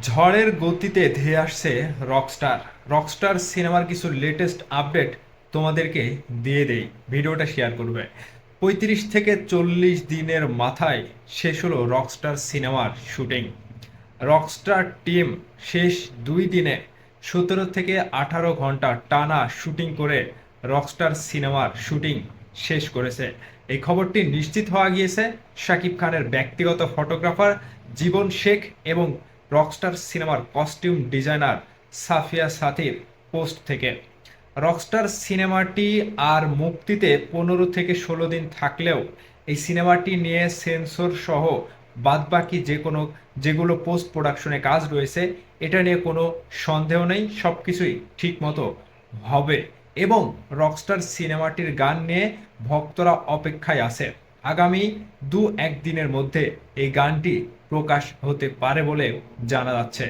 ঝড়ের গতিতে ধেয়ে আসছে রকস্টার। রকস্টার সিনেমার কিছু লেটেস্ট আপডেট তোমাদেরকে দিয়ে দেই, ভিডিওটা শেয়ার করবে। 35 থেকে 40 দিনের মাথায় শেষ হলো রকস্টার সিনেমার শুটিং। রকস্টার টিম শেষ 2 দিনে 17 থেকে 18 ঘন্টা টানা শুটিং করে রকস্টার সিনেমার শুটিং শেষ করেছে। এই খবরটি নিশ্চিত হওয়া গিয়েছে শাকিব খানের ব্যক্তিগত ফটোগ্রাফার জীবন শেখ এবং রকস্টার সিনেমার কস্টিউম ডিজাইনার সাফিয়া সাথীর পোস্ট থেকে। রকস্টার সিনেমাটি আর মুক্তিতে 15 থেকে 16 দিন থাকলেও এই সিনেমাটি নিয়ে সেন্সর সহ বাদবাকি যেগুলো পোস্ট প্রোডাকশনে কাজ রয়েছে, এটা নিয়ে কোনো সন্দেহ নেই, সব কিছুই ঠিক মতো হবে। এবং রকস্টার সিনেমাটির গান নিয়ে ভক্তরা অপেক্ষায় আছে। আগামী 2-1 দিনের মধ্যে এই গানটি প্রকাশ হতে পারে বলে জানা যাচ্ছে।